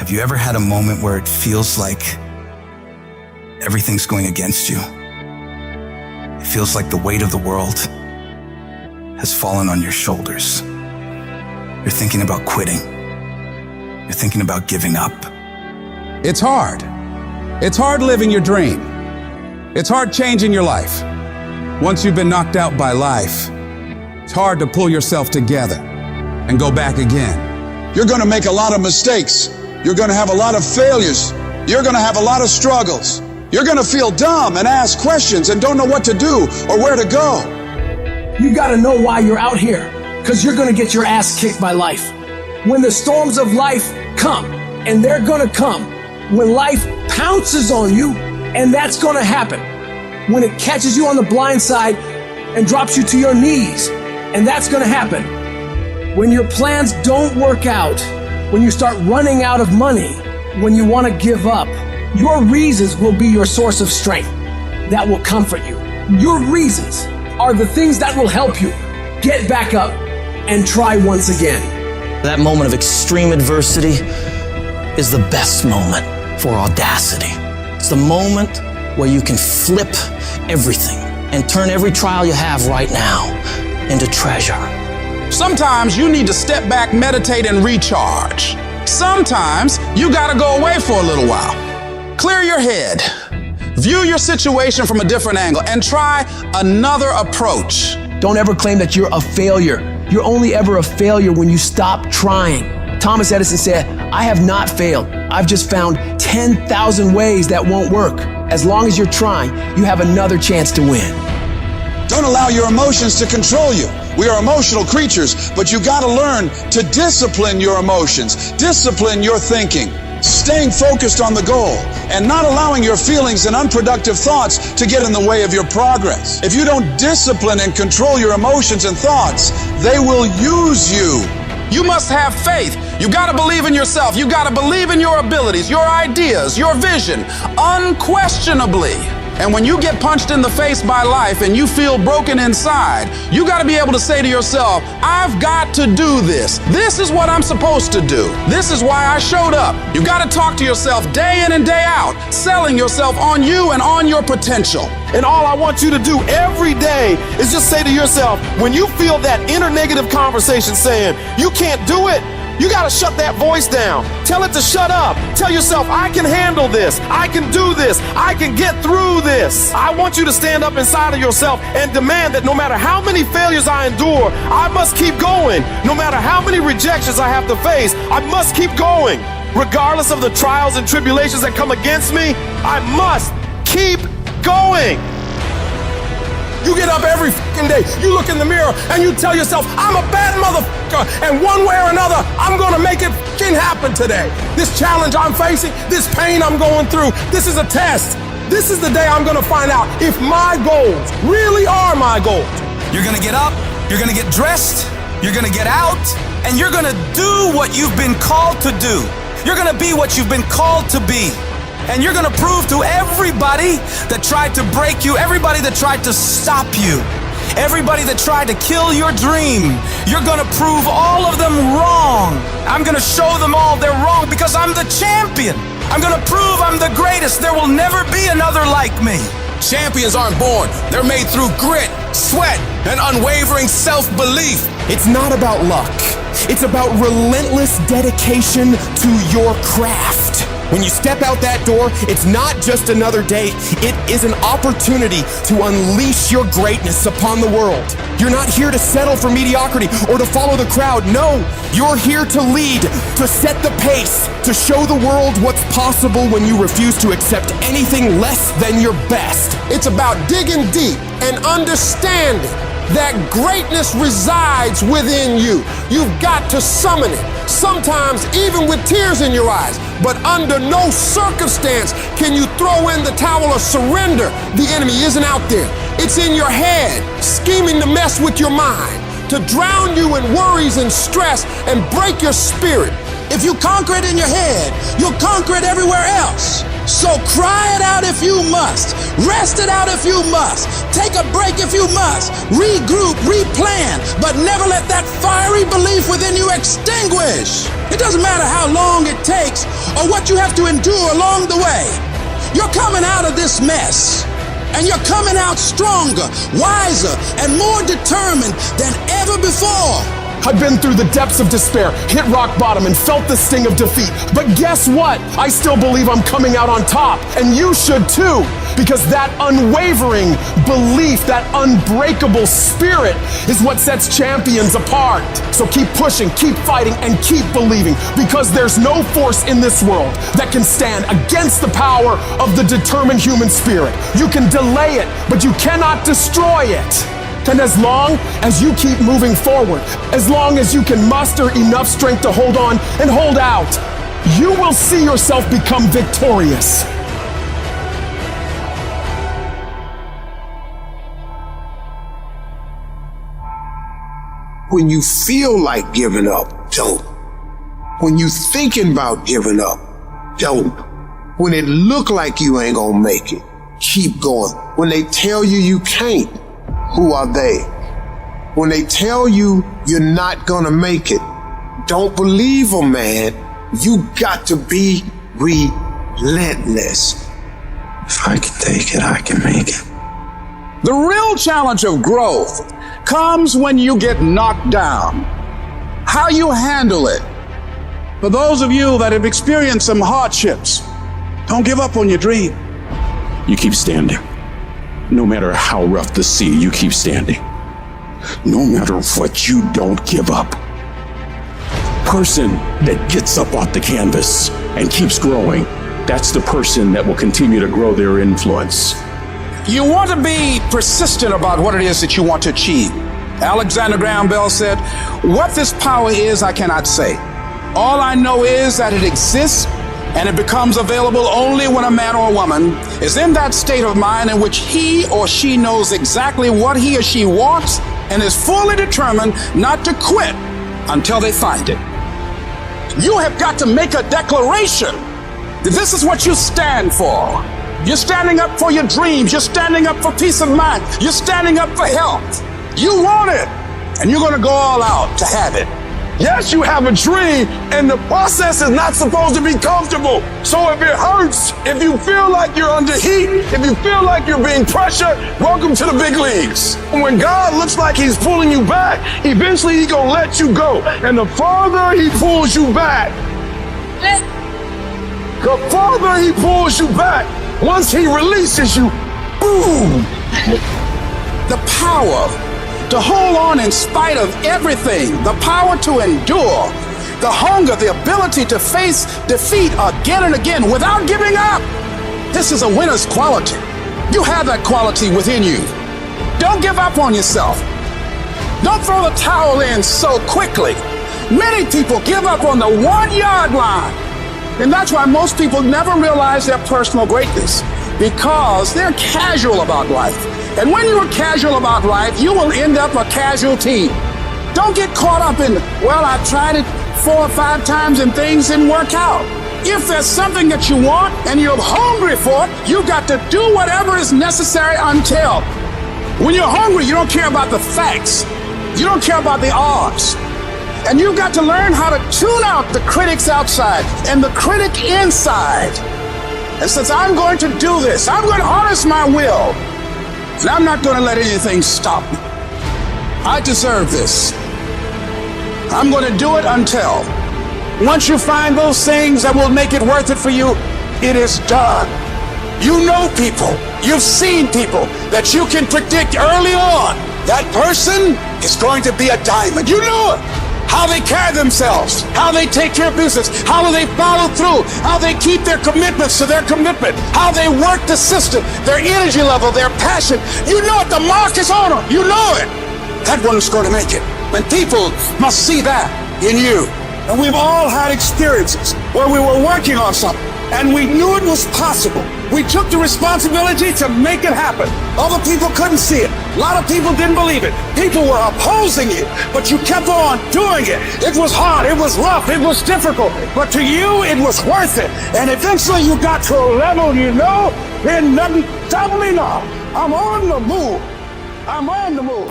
Have you ever had a moment where it feels like everything's going against you? It feels like the weight of the world has fallen on your shoulders. You're thinking about quitting. You're thinking about giving up. It's hard. It's hard living your dream. It's hard changing your life. Once you've been knocked out by life, it's hard to pull yourself together and go back again. You're going to make a lot of mistakes. You're going to have a lot of failures. You're going to have a lot of struggles. You're going to feel dumb and ask questions and don't know what to do or where to go. You got to know why you're out here, because you're going to get your ass kicked by life. When the storms of life come, and they're going to come, when life pounces on you, and that's going to happen. When it catches you on the blind side and drops you to your knees, and that's going to happen. When your plans don't work out, when you start running out of money, when you want to give up, your reasons will be your source of strength that will comfort you. Your reasons are the things that will help you get back up and try once again. That moment of extreme adversity is the best moment for audacity. It's the moment where you can flip everything and turn every trial you have right now into treasure. Sometimes you need to step back, meditate, and recharge. Sometimes you gotta go away for a little while. Clear your head. View your situation from a different angle and try another approach. Don't ever claim that you're a failure. You're only ever a failure when you stop trying. Thomas Edison said, "I have not failed. I've just found 10,000 ways that won't work." As long as you're trying, you have another chance to win. Don't allow your emotions to control you. We are emotional creatures, but you got to learn to discipline your emotions, discipline your thinking, staying focused on the goal, and not allowing your feelings and unproductive thoughts to get in the way of your progress. If you don't discipline and control your emotions and thoughts, they will use you. You must have faith. You gotta believe in yourself. You gotta believe in your abilities, your ideas, your vision, unquestionably. And when you get punched in the face by life and you feel broken inside, you got to be able to say to yourself, I've got to do this. This is what I'm supposed to do. This is why I showed up. You got to talk to yourself day in and day out, selling yourself on you and on your potential. And all I want you to do every day is just say to yourself, when you feel that inner negative conversation saying, you can't do it, you gotta shut that voice down. Tell it to shut up. Tell yourself, I can handle this. I can do this. I can get through this. I want you to stand up inside of yourself and demand that no matter how many failures I endure, I must keep going. No matter how many rejections I have to face, I must keep going. Regardless of the trials and tribulations that come against me, I must keep going. You get up every fucking day, you look in the mirror, and you tell yourself, I'm a bad motherfucker, and one way or another, I'm gonna make it fucking happen today. This challenge I'm facing, this pain I'm going through, this is a test. This is the day I'm gonna find out if my goals really are my goals. You're gonna get up, you're gonna get dressed, you're gonna get out, and you're gonna do what you've been called to do. You're gonna be what you've been called to be. And you're gonna prove to everybody that tried to break you, everybody that tried to stop you, everybody that tried to kill your dream, you're gonna prove all of them wrong. I'm gonna show them all they're wrong because I'm the champion. I'm gonna prove I'm the greatest. There will never be another like me. Champions aren't born. They're made through grit, sweat, and unwavering self-belief. It's not about luck. It's about relentless dedication to your craft. When you step out that door, it's not just another day. It is an opportunity to unleash your greatness upon the world. You're not here to settle for mediocrity or to follow the crowd. No, you're here to lead, to set the pace, to show the world what's possible when you refuse to accept anything less than your best. It's about digging deep and understanding that greatness resides within you. You've got to summon it, sometimes even with tears in your eyes. But under no circumstance can you throw in the towel or surrender. The enemy isn't out there. It's in your head, scheming to mess with your mind, to drown you in worries and stress and break your spirit. If you conquer it in your head, you'll conquer it everywhere else. So cry it out if you must. Rest it out if you must. Take a break if you must. Regroup, replan, but never let that fiery belief within you extinguish. It doesn't matter how long it takes or what you have to endure along the way. You're coming out of this mess, and you're coming out stronger, wiser, and more determined than ever before. I've been through the depths of despair, hit rock bottom, and felt the sting of defeat. But guess what? I still believe I'm coming out on top, and you should too, because that unwavering belief, that unbreakable spirit is what sets champions apart. So keep pushing, keep fighting, and keep believing, because there's no force in this world that can stand against the power of the determined human spirit. You can delay it, but you cannot destroy it. And as long as you keep moving forward, as long as you can muster enough strength to hold on and hold out, you will see yourself become victorious. When you feel like giving up, don't. When you thinking about giving up, don't. When it look like you ain't gonna make it, keep going. When they tell you you can't, who are they? When they tell you you're not gonna make it, don't believe them, man. You got to be relentless. If I can take it, I can make it. The real challenge of growth comes when you get knocked down. How you handle it. For those of you that have experienced some hardships, don't give up on your dream. You keep standing. No matter how rough the sea, you keep standing. No matter what, you don't give up. Person that gets up off the canvas and keeps growing, that's the person that will continue to grow their influence. You want to be persistent about what it is that you want to achieve. Alexander Graham Bell said, "What this power is, I cannot say. All I know is that it exists, and it becomes available only when a man or a woman is in that state of mind in which he or she knows exactly what he or she wants and is fully determined not to quit until they find it." You have got to make a declaration that this is what you stand for. You're standing up for your dreams. You're standing up for peace of mind. You're standing up for health. You want it, and you're going to go all out to have it. Yes, you have a dream, and the process is not supposed to be comfortable. So if it hurts, if you feel like you're under heat, if you feel like you're being pressured, welcome to the big leagues. When God looks like he's pulling you back, eventually he's gonna let you go. And the farther he pulls you back, once he releases you, boom. The power to hold on in spite of everything, the power to endure, the hunger, the ability to face defeat again and again without giving up. This is a winner's quality. You have that quality within you. Don't give up on yourself. Don't throw the towel in so quickly. Many people give up on the 1-yard line. And that's why most people never realize their personal greatness, because they're casual about life. And when you're casual about life, you will end up a casualty. Don't get caught up in, well, I tried it 4 or 5 times and things didn't work out. If there's something that you want and you're hungry for it, you got to do whatever is necessary until. When you're hungry, you don't care about the facts. You don't care about the odds. And you've got to learn how to tune out the critics outside and the critic inside. And since I'm going to do this, I'm going to harness my will. And I'm not going to let anything stop me. I deserve this. I'm going to do it until. Once you find those things that will make it worth it for you, it is done. You know people, you've seen people that you can predict early on. That person is going to be a diamond. You know it. How they carry themselves, how they take care of business, how they follow through, how they keep their commitments to their commitment, how they work the system, their energy level, their passion. You know it, the mark is on them. You know it. That one's going to make it. And people must see that in you. And we've all had experiences where we were working on something and we knew it was possible. We took the responsibility to make it happen. Other people couldn't see it. A lot of people didn't believe it. People were opposing it, but you kept on doing it. It was hard, it was rough, it was difficult, but to you, it was worth it. And eventually you got to a level, you know, and nothing stopped me now. I'm on the move. I'm on the move.